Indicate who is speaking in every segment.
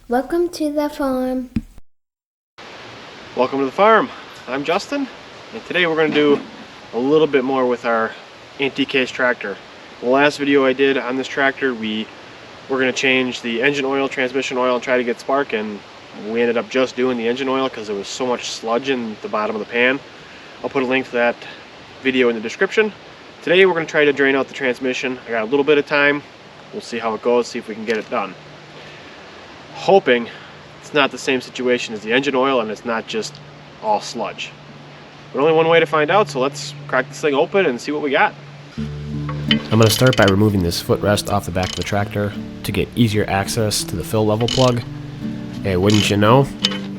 Speaker 1: Welcome to the farm.
Speaker 2: Welcome to the farm. I'm Justin, and today we're going to do a little bit more with our anti-case tractor. The last video I did on this tractor, we were going to change the engine oil, transmission oil, and try to get spark, and we ended up just doing the engine oil because there was so much sludge in the bottom of the pan. I'll put a link to that video in the description. Today we're going to try to drain out the transmission. I got a little bit of time. We'll see how it goes, see if we can get it done. Hoping it's not the same situation as the engine oil and it's not just all sludge. But only one way to find out, so let's crack this thing open and see what we got.
Speaker 3: I'm going to start by removing this footrest off the back of the tractor to get easier access to the fill level plug. And wouldn't you know,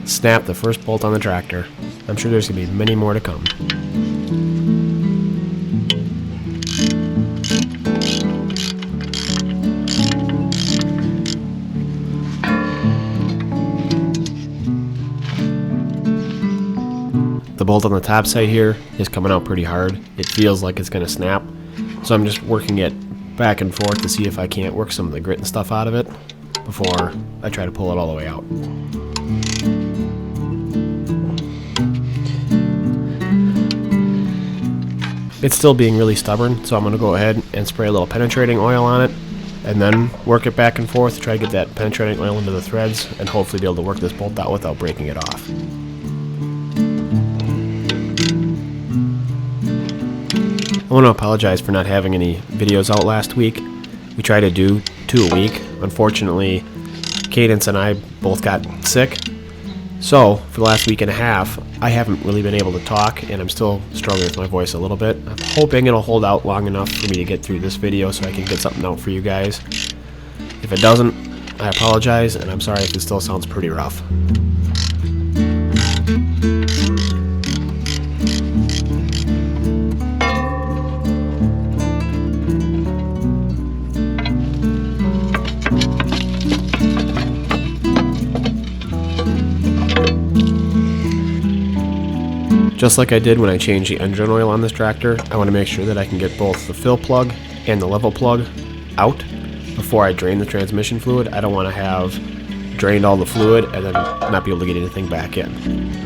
Speaker 3: snap the first bolt on the tractor. I'm sure there's going to be many more to come. The bolt on the top side here is coming out pretty hard. It feels like it's going to snap. So I'm just working it back and forth to see if I can't work some of the grit and stuff out of it before I try to pull it all the way out. It's still being really stubborn, so I'm going to go ahead and spray a little penetrating oil on it and then work it back and forth to try to get that penetrating oil into the threads and hopefully be able to work this bolt out without breaking it off. I want to apologize for not having any videos out last week. We tried to do 2 a week. Unfortunately, Cadence and I both got sick. So, for the last week and a half, I haven't really been able to talk, and I'm still struggling with my voice a little bit. I'm hoping it'll hold out long enough for me to get through this video so I can get something out for you guys. If it doesn't, I apologize, and I'm sorry if it still sounds pretty rough. Just like I did when I changed the engine oil on this tractor, I want to make sure that I can get both the fill plug and the level plug out before I drain the transmission fluid. I don't want to have drained all the fluid and then not be able to get anything back in.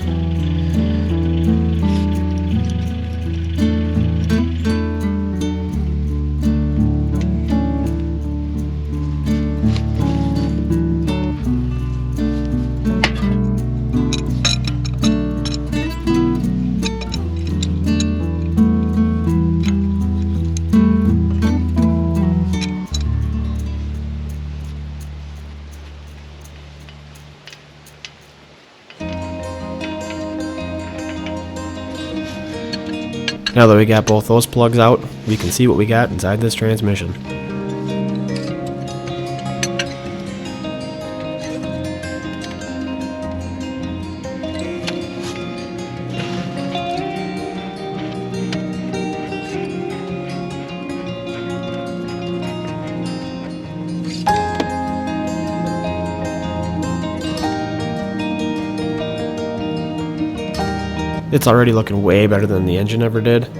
Speaker 3: Now that we got both those plugs out, we can see what we got inside this transmission. It's already looking way better than the engine ever did.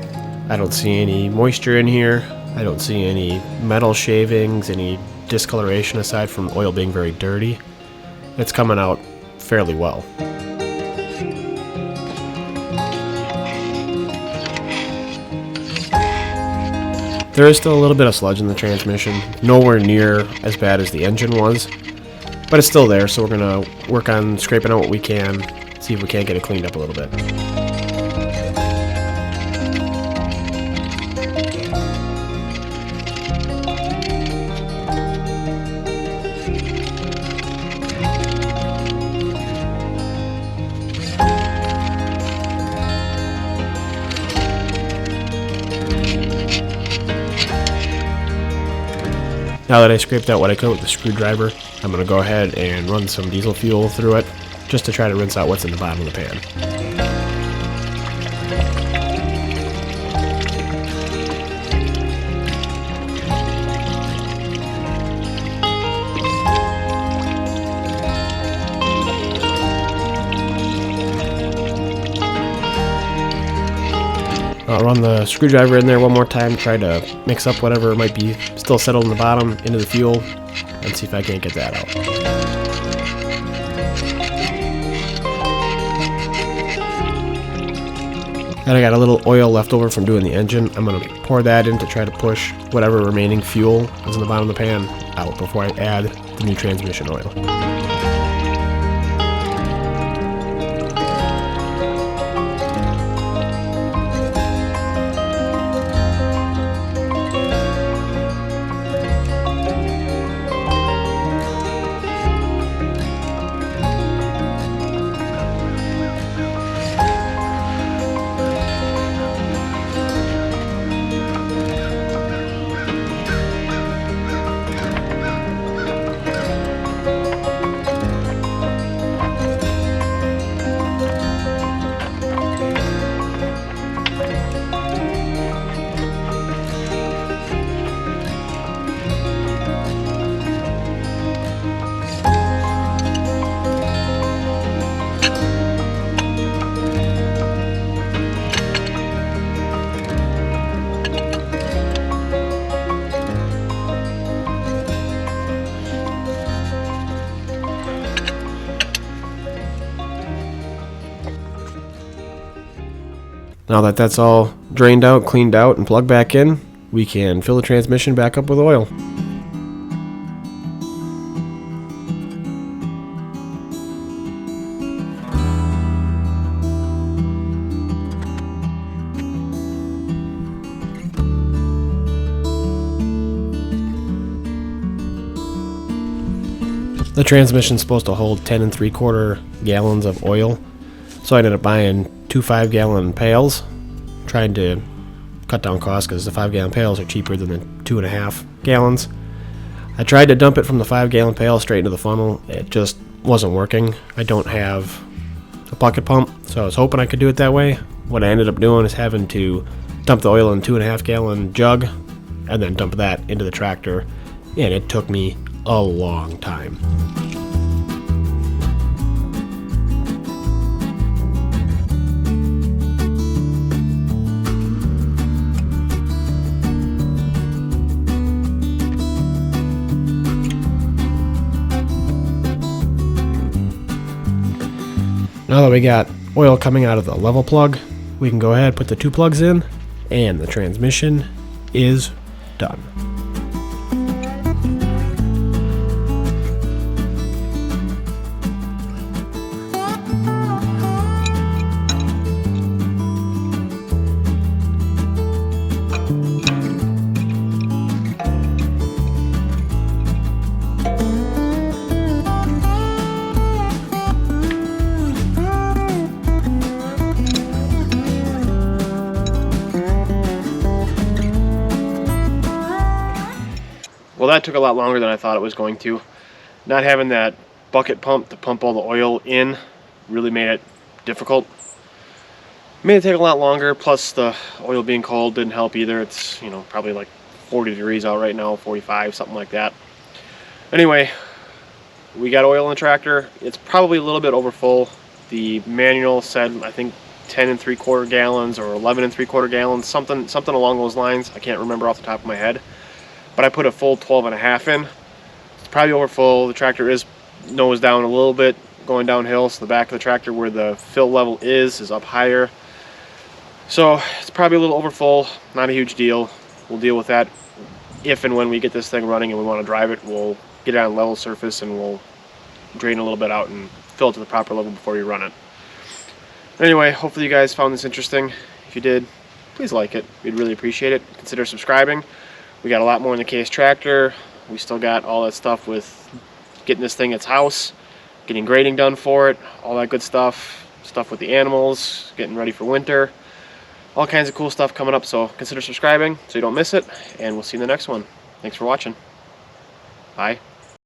Speaker 3: I don't see any moisture in here. I don't see any metal shavings, any discoloration aside from oil being very dirty. It's coming out fairly well. There is still a little bit of sludge in the transmission, nowhere near as bad as the engine was, but it's still there, so we're going to work on scraping out what we can, see if we can't get it cleaned up a little bit. Now that I scraped out what I could with the screwdriver, I'm going to go ahead and run some diesel fuel through it just to try to rinse out what's in the bottom of the pan. I'll run the screwdriver in there one more time, try to mix up whatever might be still settled in the bottom into the fuel, and see if I can't get that out. And I got a little oil left over from doing the engine. I'm going to pour that in to try to push whatever remaining fuel is in the bottom of the pan out before I add the new transmission oil. Now that that's all drained out, cleaned out, and plugged back in, we can fill the transmission back up with oil. The transmission's supposed to hold 10 3/4 gallons of oil, so I ended up buying 2 5-gallon pails, trying to cut down costs because the 5-gallon pails are cheaper than the 2.5 gallons. I tried to dump it from the 5-gallon pail straight into the funnel. It just wasn't working. I don't have a bucket pump, so I was hoping I could do it that way. What I ended up doing is having to dump the oil in a 2.5-gallon jug and then dump that into the tractor, and it took me a long time. Now that we got oil coming out of the level plug, we can go ahead, put the 2 plugs in, and the transmission is done.
Speaker 2: Well, that took a lot longer than I thought it was going to. Not having that bucket pump to pump all the oil in really made it difficult. Made it take a lot longer, plus the oil being cold didn't help either. It's, you know, probably like 40 degrees out right now, 45, something like that. Anyway, we got oil in the tractor. It's probably a little bit over full. The manual said, I think, 10 3/4 gallons or 11 3/4 gallons, something along those lines. I can't remember off the top of my head. But I put a full 12.5 in. It's probably over full. The tractor is nose down a little bit going downhill, so the back of the tractor where the fill level is up higher. So it's probably a little over full, not a huge deal. We'll deal with that if and when we get this thing running and we want to drive it. We'll get it on a level surface and we'll drain a little bit out and fill it to the proper level before we run it. Anyway, hopefully you guys found this interesting. If you did, please like it. We'd really appreciate it. Consider subscribing. We got a lot more in the Case tractor. We still got all that stuff with getting this thing its house, getting grading done for it, all that good stuff. Stuff with the animals, getting ready for winter. All kinds of cool stuff coming up, so consider subscribing so you don't miss it, and we'll see you in the next one. Thanks for watching. Bye.